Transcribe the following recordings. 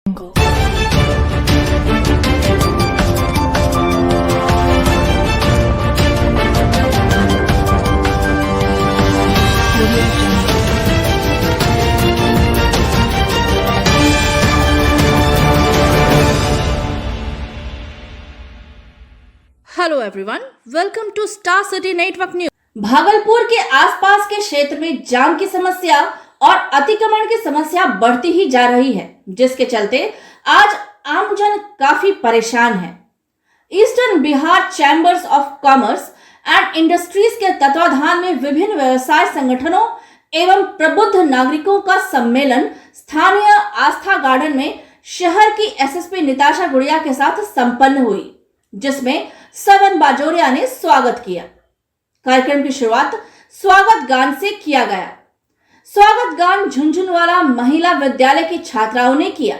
Hello everyone, welcome to star city network news. Bhagalpur के आसपास के क्षेत्र में जाम की समस्या और अतिक्रमण की समस्या बढ़ती ही जा रही है, जिसके चलते आज आमजन काफी परेशान है। Eastern Bihar chambers of commerce and industries के तत्वाधान में विभिन्न व्यवसाय संगठनों एवं प्रबुद्ध नागरिकों का सम्मेलन स्थानीय आस्था गार्डन में शहर की एसएसपी निताशा गुड़िया के साथ संपन्न हुई, जिसमें सवन बाजोरिया ने स्वागत किया। कार्यक्रम की शुरुआत स्वागत गान से किया गया। स्वागत गान झुंझुनवाला महिला विद्यालय की छात्राओं ने किया।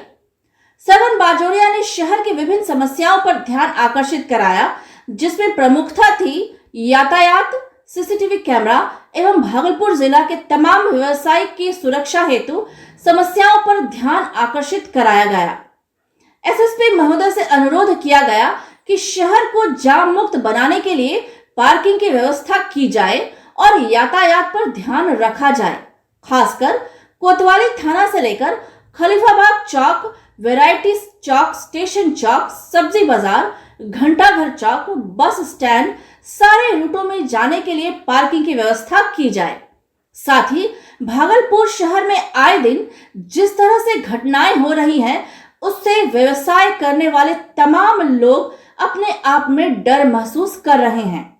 सवन बाजोरिया ने शहर की विभिन्न समस्याओं पर ध्यान आकर्षित कराया, जिसमें प्रमुखता थी यातायात, सीसीटीवी कैमरा एवं भागलपुर जिला के तमाम व्यवसाय की सुरक्षा हेतु समस्याओं पर ध्यान आकर्षित कराया गया। एसएसपी महोदय से अनुरोध किया गया कि शहर को जाम मुक्त बनाने के लिए पार्किंग की व्यवस्था की जाए और यातायात पर ध्यान रखा जाए। खासकर कोतवाली थाना से लेकर खलीफाबाद चौक, वैरायटी चौक, स्टेशन चौक, सब्जी बाजार, घंटाघर चौक, बस स्टैंड, सारे रूटों में जाने के लिए पार्किंग की व्यवस्था की जाए। साथ ही भागलपुर शहर में आए दिन जिस तरह से घटनाएं हो रही हैं, उससे व्यवसाय करने वाले तमाम लोग अपने आप में डर महसूस कर रहे हैं।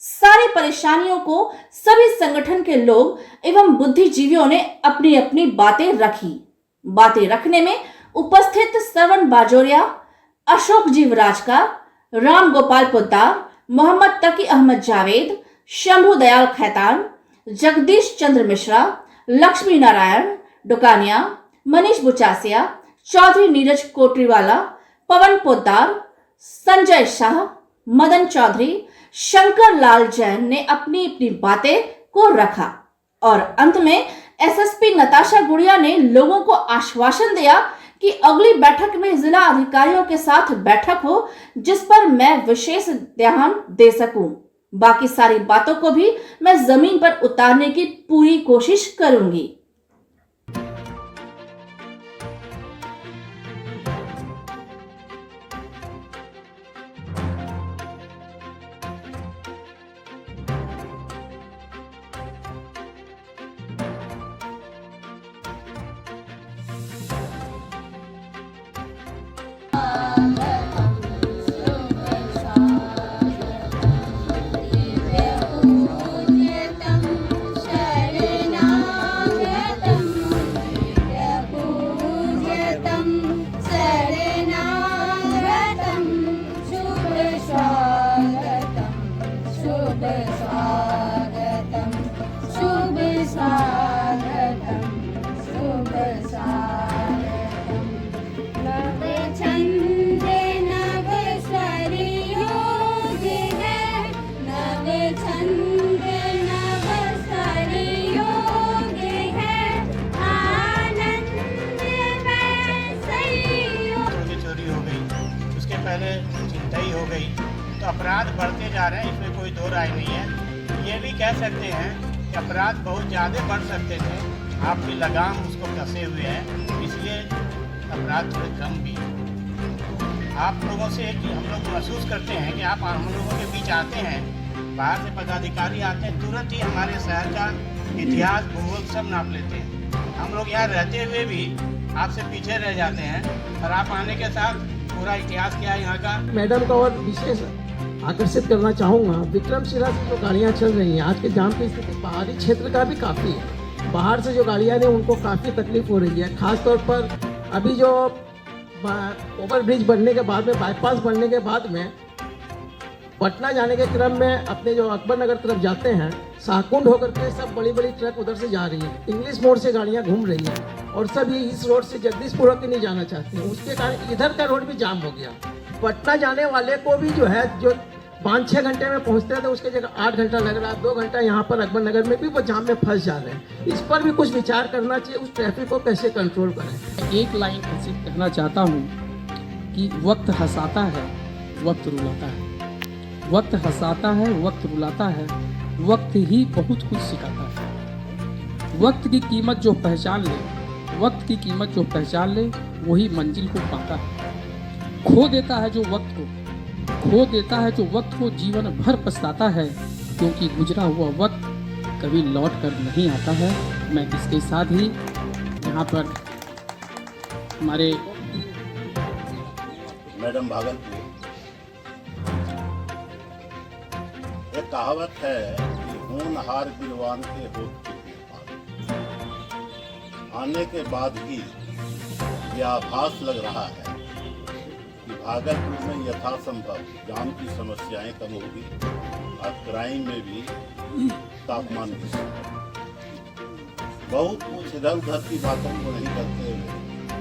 सारी परेशानियों को सभी संगठन के लोग एवं बुद्धिजीवियों ने अपनी अपनी बातें रखी। बातें रखने में उपस्थित सवन बाजोरिया, अशोक जीवराजका, राम गोपाल पोद्दार, मोहम्मद तकी अहमद जावेद, शंभू दयाल खैतान, जगदीश चंद्र मिश्रा, लक्ष्मी नारायण डुकानिया, मनीष बुचासिया, चौधरी नीरज कोटरीवाला, पवन पोद्दार, संजय शाह, मदन चौधरी, शंकर लाल जैन ने अपनी अपनी बातें को रखा और अंत में एसएसपी नताशा गुड़िया ने लोगों को आश्वासन दिया कि अगली बैठक में जिला अधिकारियों के साथ बैठक हो, जिस पर मैं विशेष ध्यान दे सकूं। बाकी सारी बातों को भी मैं जमीन पर उतारने की पूरी कोशिश करूंगी। पहले चिंता ही हो गई, तो अपराध बढ़ते जा रहे हैं, इसमें कोई दो राय नहीं है। ये भी कह सकते हैं कि अपराध बहुत ज़्यादा बढ़ सकते थे, आपकी लगाम उसको कसे हुए हैं, इसलिए अपराध थोड़े कम भी। आप लोगों से हम लोग महसूस करते हैं कि आप हम लोगों के बीच आते हैं, बाहर से पदाधिकारी आते हैं, तुरंत ही हमारे शहर का इतिहास, भूगोल सब नाप लेते हैं। हम लोग यहाँ रहते हुए भी आपसे पीछे रह जाते हैं, और आप आने के साथ पूरा इतिहास क्या है यहाँ का। मैडम का और विशेष आकर्षित करना चाहूँगा, विक्रमशिला से जो गाड़ियाँ चल रही हैं, आज के जाम की स्थिति पहाड़ी क्षेत्र का भी काफ़ी है। बाहर से जो गाड़ियाँ हैं उनको काफ़ी तकलीफ हो रही है। खासतौर पर अभी जो ओवरब्रिज बनने के बाद में, बाईपास बनने के बाद में पटना जाने के क्रम में अपने जो अकबर नगर तरफ जाते हैं, शाहकुंड होकर के सब बड़ी बड़ी ट्रक उधर से जा रही है। इंग्लिश मोड़ से गाड़ियां घूम रही हैं और सब ये इस रोड से जगदीशपुर होकर नहीं जाना चाहते हैं। उसके कारण इधर का रोड भी जाम हो गया। पटना जाने वाले को भी जो है, जो 5-6 घंटे में पहुंचते थे, उसके जगह 8 घंटा लग रहा है, 2 घंटा यहाँ पर अकबर नगर में भी वो जाम में फंस जा रहे हैं। इस पर भी कुछ विचार करना चाहिए, उस ट्रैफिक को कैसे कंट्रोल करें। एक लाइन ऐसी कहना चाहता हूँ कि वक्त हंसाता है, वक्त रुलाता है। वक्त हंसाता है, वक्त रुलाता है, वक्त ही बहुत कुछ सिखाता है। वक्त की कीमत जो पहचान ले, वक्त की कीमत जो पहचान ले, वही मंजिल को पाता है। खो देता है जो वक्त को, खो देता है जो वक्त को, जीवन भर पछताता है, क्योंकि गुजरा हुआ वक्त कभी लौट कर नहीं आता है। मैं इसके साथ ही यहाँ पर हमारे मैडम भागलपुर, एक कहावत है कि होनहार बिरवान के होठ के पार, आने के बाद ही यह आभास लग रहा है कि भागलपुर में यथासंभव जाम की समस्याएं कम होगी और क्राइम में भी तापमान भी। बहुत कुछ इधर उधर की बातों को नहीं करते हुए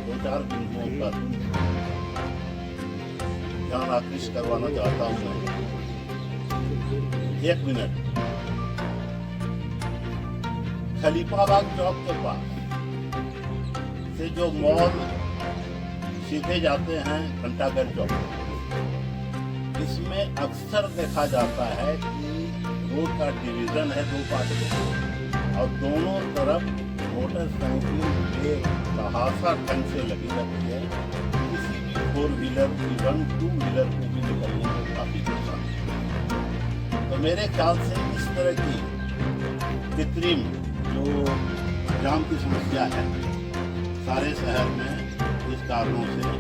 2-4 बिंदुओं पर ध्यान आकृष्ट करवाना चाहता हूं मैं। 1 मिनट, खलीफाबाद चौक के पास से जो मॉल सीधे जाते हैं घंटाघर चौक, इसमें अक्सर देखा जाता है कि रोड का डिवीजन है 2 पार्ट में और दोनों तरफ मोटरसाइकिल बेतहाशा ढंग से लगी रहती है। किसी भी 4 व्हीलर इवन 2 व्हीलर को भी निकलने में काफी नुकसान है। तो मेरे ख्याल से इस तरह की कृत्रिम जो जाम की समस्या है सारे शहर में, इस कारणों से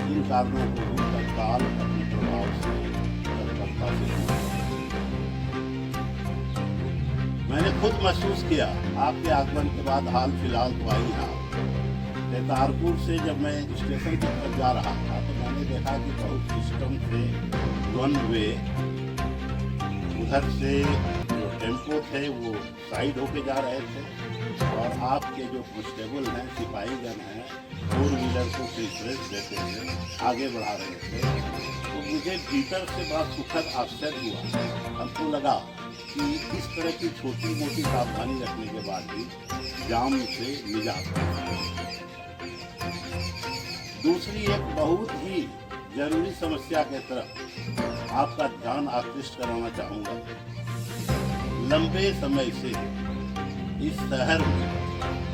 इन कारणों को भी तत्काल अपने प्रभाव से तत्परता से मैंने खुद महसूस किया। आपके आगमन के बाद हाल फिलहाल तो आई यहाँ तारपुर से जब मैं स्टेशन की तरफ जा रहा था तो मैंने देखा कि बहुत सिस्टम से 1 वे, उधर से जो टेम्पो थे वो साइड होके जा रहे थे और आपके जो कांस्टेबल हैं, सिपाहीगण हैं, 4 व्हीलर को प्रेफरेंस देते हुए आगे बढ़ा रहे थे। तो मुझे भीतर से बड़ा सुखद आश्चर्य हुआ। हमको लगा कि इस तरह की छोटी मोटी सावधानी रखने के बाद भी जाम से निजात है। दूसरी एक बहुत ही जरूरी समस्या के तरफ आपका ध्यान आकृष्ट कराना चाहूँगा। लंबे समय से इस शहर में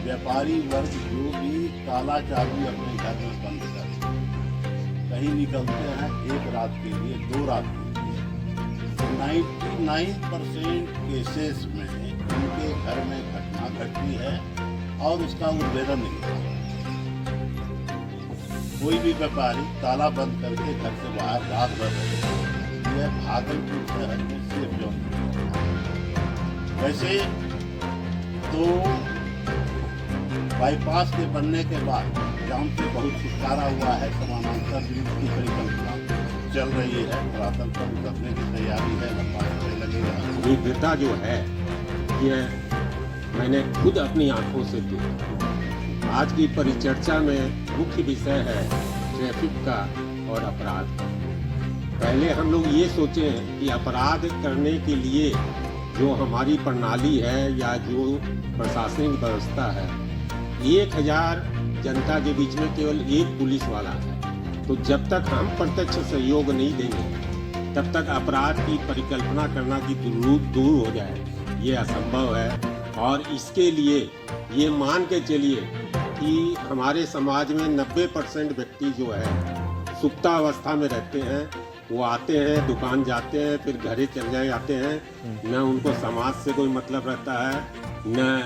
व्यापारी वर्ग जो भी काला चाबी अपने घर में बंद कर कहीं निकलते हैं 1 रात के लिए, 2 रात के लिए, 99% केसेस में उनके घर में घटना घटती है और उसका उद्भेदन नहीं होता। कोई भी व्यापारी ताला बंद करके घर से बाहर रात भर रहे, यह भागलपुर शहर में सिर्फ जो वैसे तो बाईपास के बनने के बाद जाम से बहुत छुटकारा हुआ है। समानांतर ब्रिज की परिकल्पना चल रही है, धरातल पर उतरने की तैयारी है, लंबा समय लगेगा। विविधता जो है ये मैंने खुद अपनी आंखों से देखा। आज की परिचर्चा में मुख्य विषय है ट्रैफिक का और अपराध का। पहले हम लोग ये सोचे कि अपराध करने के लिए जो हमारी प्रणाली है या जो प्रशासनिक व्यवस्था है, 1000 जनता के बीच में केवल 1 पुलिस वाला है। तो जब तक हम प्रत्यक्ष सहयोग नहीं देंगे तब तक अपराध की परिकल्पना करना की दूर हो जाए, ये असंभव है। और इसके लिए ये मान के चलिए कि हमारे समाज में 90% व्यक्ति जो है सुप्तावस्था में रहते हैं। वो आते हैं, दुकान जाते हैं, फिर घरे चले जाते हैं। न उनको समाज से कोई मतलब रहता है, न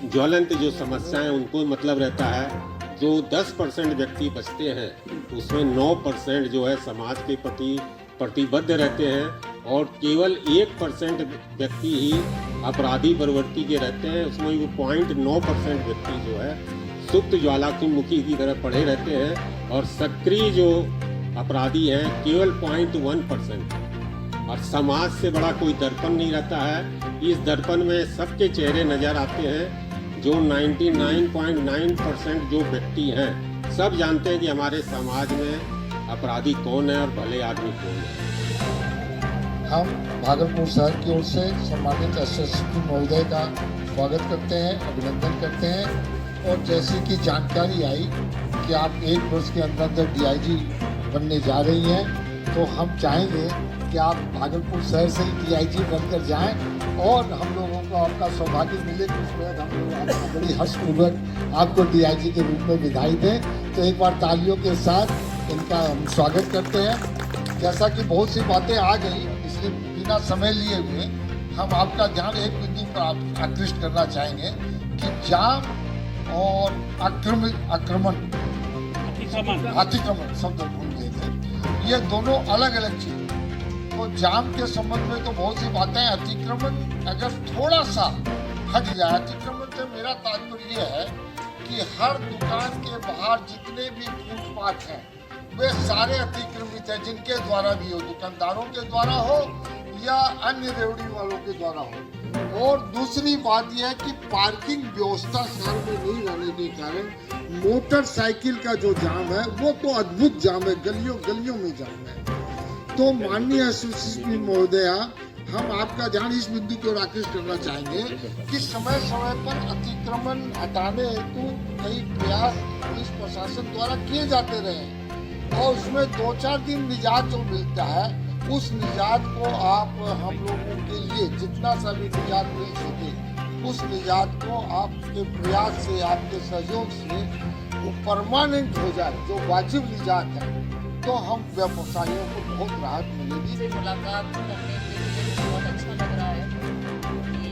ज्वलंत जो समस्याएं उनको मतलब रहता है। जो 10% व्यक्ति बचते हैं उसमें 9% जो है समाज के प्रति प्रतिबद्ध रहते हैं और केवल 1% व्यक्ति ही अपराधी प्रवृत्ति के रहते हैं। उसमें वो 0.9% व्यक्ति जो है सुप्त ज्वालामुखी की तरह पड़े रहते हैं और सक्रिय जो अपराधी हैं केवल 0.1%। और समाज से बड़ा कोई दर्पण नहीं रहता है। इस दर्पण में सबके चेहरे नजर आते हैं। जो 99.9% जो व्यक्ति हैं सब जानते हैं कि हमारे समाज में अपराधी कौन है और भले आदमी कौन है। हम भागलपुर शहर की ओर से सम्मानित एसएसपी महोदय का स्वागत करते हैं, अभिनंदन करते हैं। और जैसे कि जानकारी आई कि आप 1 वर्ष के अंदर डीआईजी बनने जा रही हैं, तो हम चाहेंगे कि आप भागलपुर शहर से ही डीआईजी बनकर जाएं और हम लोगों को आपका सौभाग्य मिले कि उसमें हम लोग आपको बड़ी हर्षपूर्वक आपको डीआईजी के रूप में विदाई दें। तो एक बार तालियों के साथ इनका हम स्वागत करते हैं। जैसा कि बहुत सी बातें आ गई, इसलिए बिना समय लिए हुए हम आपका ध्यान एक बिंदु पर आकृष्ट करना चाहेंगे कि जाम और अतिक्रमण शब्द भूल गए थे, ये दोनों अलग अलग चीज। तो जाम के संबंध में तो बहुत सी बातें, अतिक्रमण अगर थोड़ा सा हट जाए, अतिक्रमण से मेरा तात्पर्य है कि हर दुकान के बाहर जितने भी फुटपाथ हैं वे सारे अतिक्रमित हैं, जिनके द्वारा भी हो, दुकानदारों के द्वारा हो या अन्य रेवड़ी वालों के द्वारा हो। और दूसरी बात यह है कि पार्किंग व्यवस्था शहर में नहीं रहने के कारण मोटरसाइकिल का जो जाम है वो तो अद्भुत जाम है, गलियों गलियों में जाम है। तो माननीय एसएसपी महोदया, हम आपका ध्यान इस बिंदु की ओर आकृष्ट करना चाहेंगे कि समय समय पर अतिक्रमण हटाने हेतु कई प्रयास पुलिस प्रशासन द्वारा किए जाते रहे और उसमें 2-4 दिन निजात जो मिलता है, उस निजात को आप हम लोगों के लिए जितना सा भी निजात मिल सके, उस निजात को आपके प्रयास से, आपके सहयोग से वो परमानेंट हो जाए, जो वाजिब निजात है, तो हम व्यवसायियों को बहुत राहत मिलेगी। से मुलाकात करने के लिए बहुत अच्छा लग रहा है कि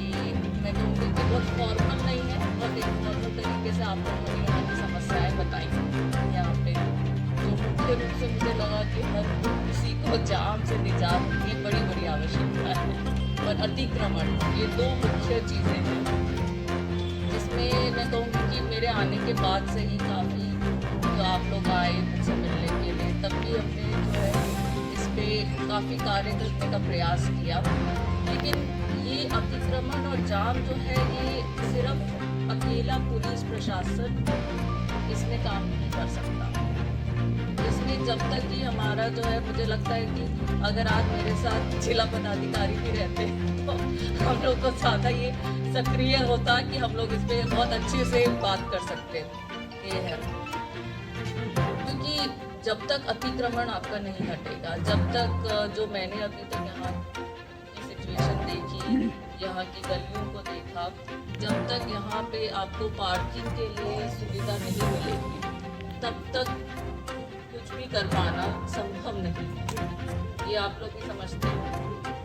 मैं कहूँगी कि बहुत फॉर्मल नहीं है, बट एक फॉर्मल तरीके से आप लोगों ने यहाँ की समस्याएं बताई। यहाँ पे जो मुख्य रूप से मुझे लगा कि हर किसी को जाम से निजात की बड़ी बड़ी आवश्यकता है और अतिक्रमण, ये 2 मुख्य चीज़ें हैं जिसमें मैं कहूँगी कि मेरे आने के बाद से ही काफ़ी जो आप लोग आए मुझसे मिलने के लिए, तब भी हमने जो है इस पर काफ़ी कार्य करने का प्रयास किया। लेकिन ये अतिक्रमण और जाम जो है, ये सिर्फ अकेला पुलिस प्रशासन इसमें काम नहीं कर सकता। इसमें जब तक कि हमारा जो है, मुझे लगता है कि अगर आज मेरे साथ जिला पदाधिकारी भी रहते तो हम लोग को ज़्यादा ये सक्रिय होता कि हम लोग इस पर बहुत अच्छे से बात कर सकते। ये है क्योंकि जब तक अतिक्रमण आपका नहीं हटेगा, जब तक जो मैंने अभी तक यहाँ की सिचुएशन देखी, यहाँ की गलियों को देखा, जब तक यहाँ पे आपको पार्किंग के लिए सुविधा नहीं मिलेगी, तब तक कुछ भी कर पाना संभव नहीं है। ये आप लोग भी समझते हैं,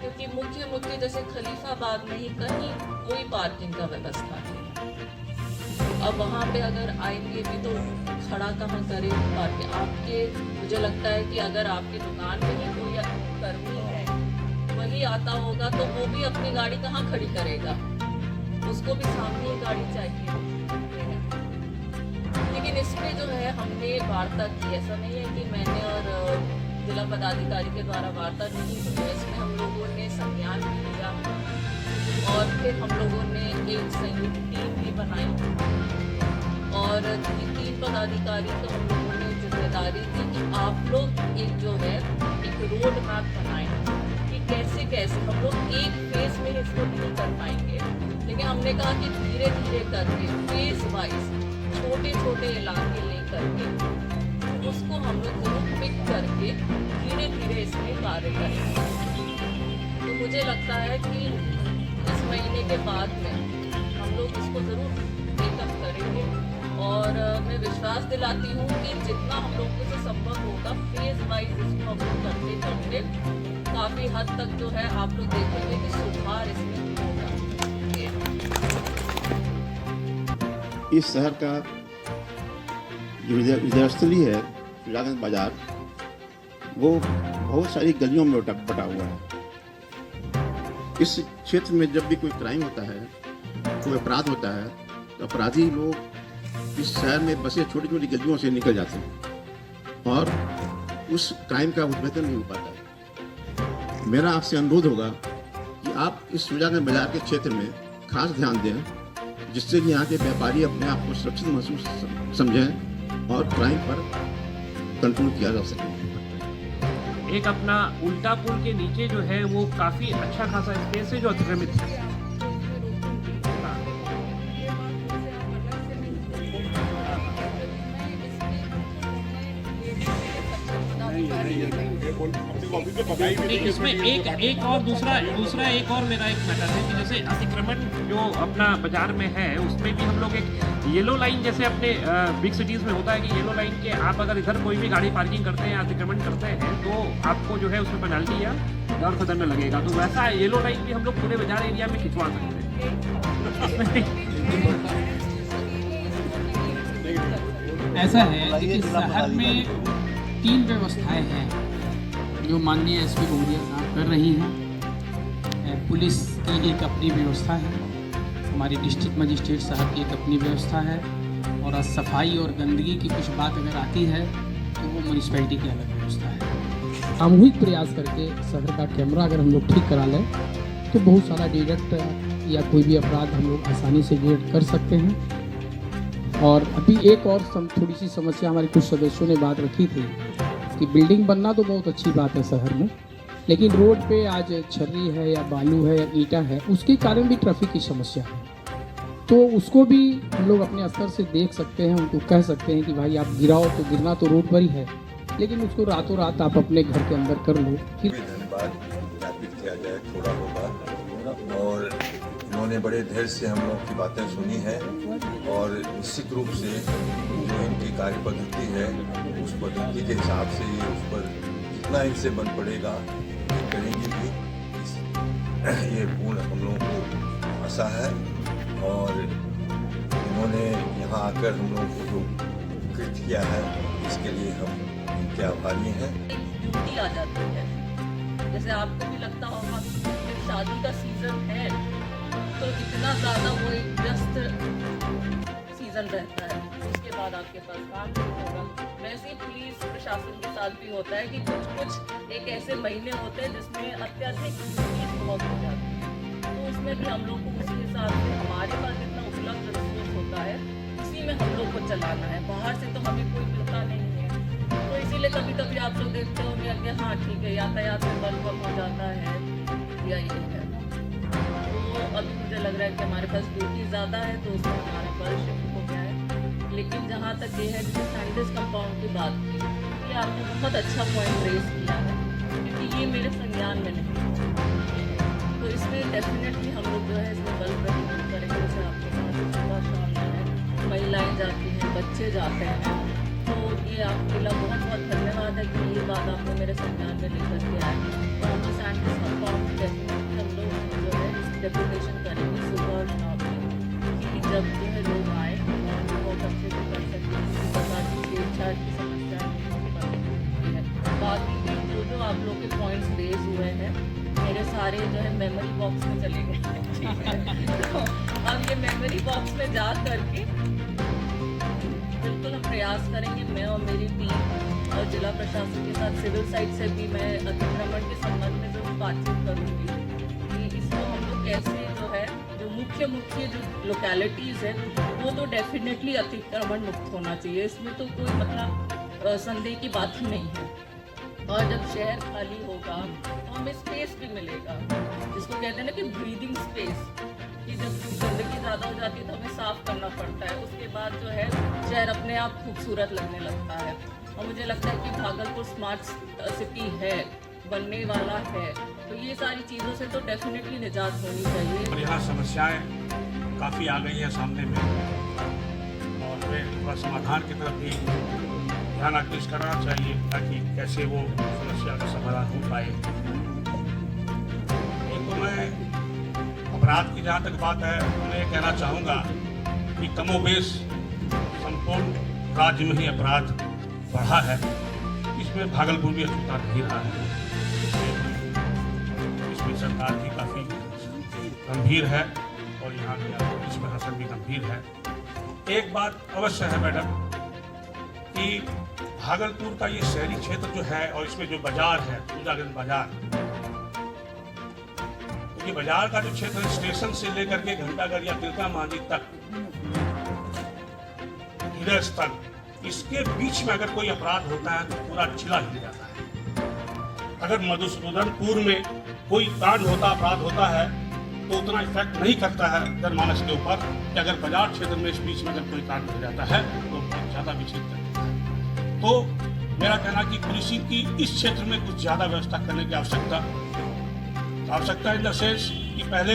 क्योंकि मुख्य जैसे खलीफाबाद में ही कहीं कोई पार्किंग का व्यवस्था नहीं। अब वहाँ पे अगर आएंगे भी तो खड़ा कहाँ करें पार्किंग? आपके, मुझे लगता है कि अगर आपकी दुकान में ही कोई कर्मी है, वही आता होगा तो वो भी अपनी गाड़ी कहाँ खड़ी करेगा? उसको भी सामने ही गाड़ी चाहिए। लेकिन इसमें जो है हमने वार्ता की, ऐसा नहीं है कि मैंने और जिला पदाधिकारी के द्वारा वार्ता नहीं हुई है। इसमें हम लोगों ने संज्ञान भी लिया और फिर हम लोगों ने एक संयुक्त टीम भी बनाई और 3 पदाधिकारी को हम लोगों ने जिम्मेदारी दी कि आप लोग एक जो है एक रोड मैप बनाएं कि कैसे कैसे हम लोग एक फेज में इसको नहीं कर पाएंगे, लेकिन हमने कहा कि धीरे धीरे करके फेज वाइज छोटे इलाके ले करके उसको हम लोग जरूर पिक करके धीरे धीरे इसमें कार्य करेंगे। तो मुझे लगता है कि इस महीने के बाद में हम लोग इसको ज़रूर टेकअप करेंगे और मैं विश्वास दिलाती हूँ कि जितना हम लोगों से संभव होगा फेज वाइज इसको हम लोग करते करते काफ़ी हद तक जो है आप लोग देखेंगे कि सुधार इसमें होगा। इस शहर का जो विद्यास्थली है फिरागंज बाजार, वो बहुत सारी गलियों में बटा हुआ है। इस क्षेत्र में जब भी कोई क्राइम होता है, कोई अपराध होता है, तो अपराधी लोग इस शहर में बसे छोटी छोटी गलियों से निकल जाते हैं और उस क्राइम का उद्भेदन नहीं हो पाता। मेरा आपसे अनुरोध होगा कि आप इस फिरागंज बाजार के क्षेत्र में खास ध्यान दें, जिससे कि यहाँ के व्यापारी अपने आप को सुरक्षित महसूस समझें और क्राइम पर कंट्रोल किया जा सके। एक अपना उल्टा पुल के नीचे जो है वो काफ़ी अच्छा खासा स्पेस है जो अतिक्रमित है। इसमें एक और दूसरा एक और मेरा एक मैटर है कि जैसे अतिक्रमण जो अपना बाजार में है उसमें भी हम लोग एक येलो लाइन जैसे अपने बिग सिटीज़ में होता है कि येलो लाइन के आप अगर इधर कोई भी गाड़ी पार्किंग करते हैं अतिक्रमण करते हैं तो आपको जो है उसमें पेनल्टी या दर सदन में लगेगा। तो वैसा येलो लाइन भी हम लोग पूरे बाजार एरिया में खिंचवा सकते हैं। ऐसा है कि शहर में 3 व्यवस्थाएं हैं जो माननीय एसपी गौड़िया साहब कर रही हैं। पुलिस की एक अपनी व्यवस्था है, हमारी डिस्ट्रिक्ट मजिस्ट्रेट साहब की एक अपनी व्यवस्था है, और सफाई और गंदगी की कुछ बात अगर आती है तो वो म्यूनिसिपैलिटी की अलग व्यवस्था है। सामूहिक प्रयास करके शहर का कैमरा अगर हम लोग ठीक करा लें तो बहुत सारा डिटेक्ट या कोई भी अपराध हम लोग आसानी से डिटेक्ट कर सकते हैं। और अभी एक और थोड़ी सी समस्या हमारे कुछ सदस्यों ने बात रखी थी कि बिल्डिंग बनना तो बहुत अच्छी बात है शहर में, लेकिन रोड पे आज छर्री है या बालू है या ईंटा है, उसके कारण भी ट्रैफिक की समस्या है। तो उसको भी हम लोग अपने स्तर से देख सकते हैं, उनको कह सकते हैं कि भाई आप गिराओ तो गिरना तो रोड पर ही है, लेकिन उसको रातों रात आप अपने घर के अंदर कर लो। धन्यवाद ज्ञापित किया जाए थोड़ा होगा, और इन्होंने बड़े धैर्य से हम लोग की बातें सुनी है, और निश्चित रूप से जो इनकी कार्य पद्धति है उस पद्धति के हिसाब से ये उस पर जितना इनसे बन पड़ेगा ये करेंगे भी। ये पूर्ण हम लोगों को आशा है, और इन्होंने यहाँ आकर हम लोगों को जो कृत किया है इसके लिए हम इनके आभारी हैं। ड्यूटी आ जाती है, जैसे आपको भी लगता होगा कि शादी का सीजन है तो इतना ज़्यादा वो एक व्यस्त सीजन रहता है, उसके बाद आपके पास काम नहीं होगा। वैसे ही पुलिस प्रशासन के साथ भी होता है कि कुछ एक ऐसे महीने होते हैं जिसमें अत्यधिक भीड़ बहुत हो जाती है, तो उसमें भी हम लोग को उसके हिसाब से हमारे पास जितना उपलब्ध रिसोर्स होता है उसी में हम लोग को चलाना है। बाहर से तो हमें कोई मिलता नहीं है, तो इसीलिए कभी कभी आप लोग देखते होंगे कि हाँ ठीक है यातायात में बल कम हो जाता है या ये है। तो अभी मुझे लग रहा है कि हमारे पास ड्यूटी ज़्यादा है तो उसमें हमारा बल शिफ्ट हो गया है। लेकिन जहाँ तक ये है जैसे सैंडविच कंपाउंड की बात की, ये आपने बहुत अच्छा पॉइंट रेज किया है, क्योंकि ये मेरे संज्ञान में नहीं है। तो इसमें डेफिनेटली हम लोग जो है इसमें बल प्रयोग करेंगे। जैसे आपके पास सुबह शाम जो है महिलाएँ जाती हैं, बच्चे जाते हैं, तो ये आपके लिए बहुत बहुत धन्यवाद है कि ये बात आपने मेरे संज्ञान में लेकर के आए। तो हम सैंडविच कंपाउंड डेफिनेटली हम लोग जो है डेपुटेशन करेंगे सुबह और शाम में, कि जब जो है लोग आए और बहुत अच्छे से कर सकें, किसी प्रकार की छेड़छाड़ की समस्या नहीं है। बाकी भी जो आप लोग के पॉइंट्स रेज हुए हैं मेरे सारे जो है मेमोरी बॉक्स में चले गए। तो अब ये मेमोरी बॉक्स में जा करके बिल्कुल हम प्रयास करेंगे, मैं और मेरी टीम और जिला प्रशासन के साथ सिविल साइड से भी मैं अतिक्रमण के संबंध में जो बातचीत करूँगी कि इसको हम लोग कैसे जो है जो मुख्य जो लोकेलिटीज़ है वो तो डेफिनेटली अतिक्रमण मुक्त होना चाहिए, इसमें तो कोई मतलब संदेह की बात ही नहीं है। और जब शहर खाली होगा तो हमें स्पेस भी मिलेगा, जिसको कहते हैं ना कि ब्रीदिंग स्पेस, कि जब गंदगी ज़्यादा हो जाती है तो हमें साफ़ करना पड़ता है, उसके बाद जो है शहर अपने आप खूबसूरत लगने लगता है। और मुझे लगता है कि भागलपुर स्मार्ट सिटी है, बनने वाला है, तो ये सारी चीज़ों से तो डेफिनेटली निजात होनी चाहिए। और यहाँ समस्याएं काफ़ी आ गई हैं सामने में, और वे थोड़ा समाधान की तरफ भी ध्यान आकृष्ट करना चाहिए ताकि कैसे वो समस्या का समाधान हो पाए। एक तो मैं अपराध की जहाँ तक बात है मैं ये कहना चाहूँगा कि कमोबेश संपूर्ण राज्य में ही अपराध बढ़ा है, इसमें भागलपुर भी अछूता नहीं रहा है। इसमें सरकार भी काफ़ी गंभीर है और यहाँ के पुलिस प्रशासन भी गंभीर है। एक बात अवश्य है मैडम कि भागलपुर का ये शहरी क्षेत्र जो है और इसमें जो बाजार है पूजागंज बाजार, तो ये बाजार का जो क्षेत्र है स्टेशन से लेकर के घंटाघर या तिलका मांझी तक हृदय स्थल, इसके बीच में अगर कोई अपराध होता है तो पूरा जिला हिल जाता है। अगर मधुसूदनपुर में कोई कांड होता, अपराध होता है, तो उतना इफेक्ट नहीं करता है जनमानस के ऊपर कि अगर बाजार क्षेत्र में इस बीच में अगर कोई कांड हो जाता है तो बहुत ज़्यादा विचलित कर देता है। तो मेरा कहना कि पुलिसिंग की इस क्षेत्र में कुछ ज़्यादा व्यवस्था करने की आवश्यकता इन द सेंस कि पहले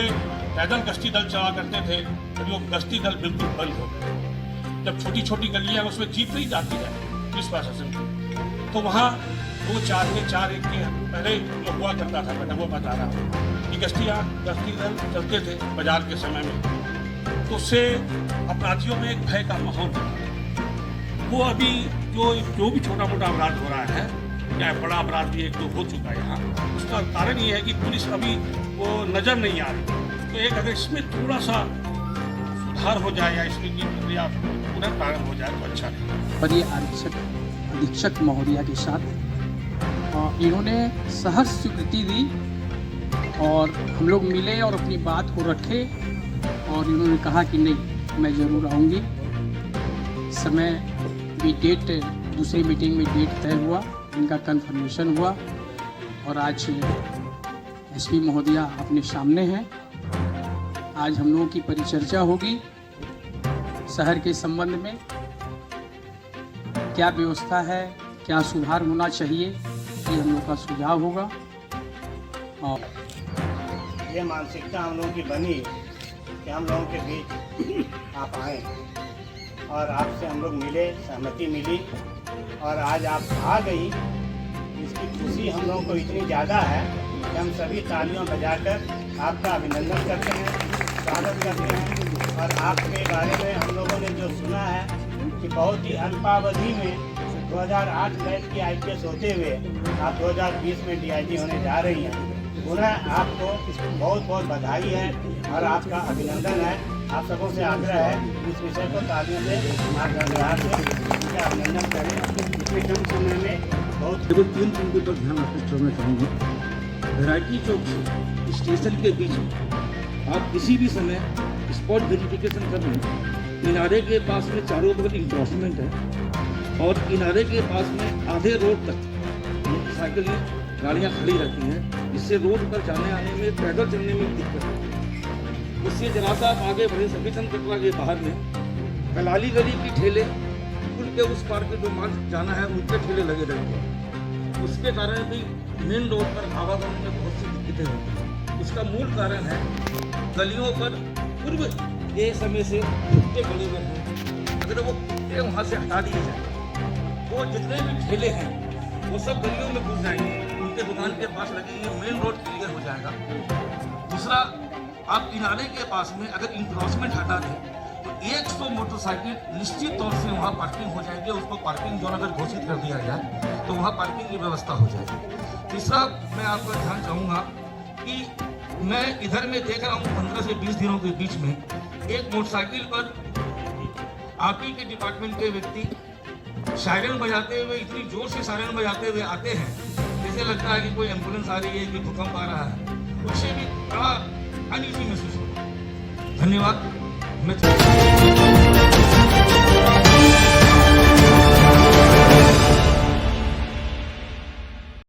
पैदल गश्ती दल चला करते थे, अभी वो गश्ती दल बिल्कुल बंद हो गए। जब छोटी छोटी गलियाँ हैं उसमें जीप नहीं जाती है पुलिस प्रशासन की, तो वहाँ 2-4 के 4-1 के पहले जो हुआ करता था, मैं वो बता रहा हूँ कि गश्ती दल चलते थे बाजार के समय में, तो उससे अपराधियों में एक भय का माहौल था। वो अभी जो भी छोटा मोटा अपराध हो रहा है, या बड़ा अपराध भी 1-2 हो चुका है यहाँ, उसका कारण ये है कि पुलिस अभी वो नज़र नहीं आ रही। तो एक अगर इसमें थोड़ा सा सुधार हो जाए या इसकी प्रक्रिया पुनः प्रारंभ हो जाए तो अच्छा है। पर ये अधीक्षक महोदया के साथ इन्होंने सहर्ष स्वीकृति दी और हम लोग मिले और अपनी बात को रखे और इन्होंने कहा कि नहीं, मैं ज़रूर आऊँगी। समय भी डेट, दूसरी मीटिंग में डेट तय हुआ, इनका कन्फर्मेशन हुआ और आज एसपी महोदया अपने सामने हैं। आज हम लोगों की परिचर्चा होगी शहर के संबंध में, क्या व्यवस्था है, क्या सुधार होना चाहिए, ये हम लोग का सुझाव होगा। और ये मानसिकता हम लोगों की बनी कि हम लोगों के बीच आप आए और आपसे हम लोग मिले, सहमति मिली और आज आप आ गई। इसकी खुशी हम लोगों को इतनी ज़्यादा है कि हम सभी तालियों बजाकर आपका अभिनंदन करते हैं, स्वागत करते हैं। और आपके बारे में हम लोगों ने जो सुना है कि बहुत ही अल्पावधि में 2008 बैच की IPS होते हुए आप 2020 में DIG होने जा रही हैं। पुनः आपको बहुत बहुत बधाई है और आपका अभिनंदन है। आप सबों से आग्रह है इस विषय को तालियों से, मार्गदर्शन से उनका अभिनंदन करें। इतने कम समय में बहुत केवल 3 बिंदु पर ध्यान आकृष्ट करना चाहूँगा। वैरायटी चौक से स्टेशन के बीच में आप किसी भी समय स्पॉट वेरिफिकेशन कर लें। किनारे के पास में चारों बगल इंक्रॉसमेंट है और किनारे के पास में आधे रोड तक मोटरसाइकिल गाड़ियाँ खड़ी रहती हैं, जिससे रोड पर जाने आने में, पैदल चलने में दिक्कत है। उससे जरा सा आप आगे बढ़े सफीचंद कटरा के बाहर में कलाली गली की ठेले, पुल के उस पार के जो मार्ग जाना है उनके ठेले लगे रहते हैं। उसके कारण भी मेन रोड पर आवागमन में बहुत सी दिक्कतें होती हैं। उसका मूल कारण है गलियों पर पूर्व के समय से कुत्ते बने हुए हैं। अगर वो कुत्ते वहाँ से हटा दिए जाए, वो जितने भी ठेले हैं वो सब गलियों में घुस जाएंगे, उनके दुकान के पास लगेंगे, मेन रोड क्लियर हो जाएगा। दूसरा, आप किनारे के पास में अगर इंक्रॉसमेंट हटा दें तो 100 मोटरसाइकिल निश्चित तौर से वहाँ पार्किंग हो जाएगी। उसको पार्किंग जोन अगर घोषित कर दिया जाए तो वहाँ पार्किंग की व्यवस्था हो जाएगी। तीसरा, मैं आपका ध्यान चाहूँगा कि मैं इधर में देख रहा हूँ 15 से 20 दिनों के बीच में एक मोटरसाइकिल पर आरपी के डिपार्टमेंट के व्यक्ति सायरन बजाते हुए, इतनी जोर से सायरन बजाते हुए आते हैं जैसे लगता है कि कोई एम्बुलेंस आ रही है, कि भूकंप आ रहा है। उससे भी बड़ा अनईजी महसूस होता है। धन्यवाद। मैं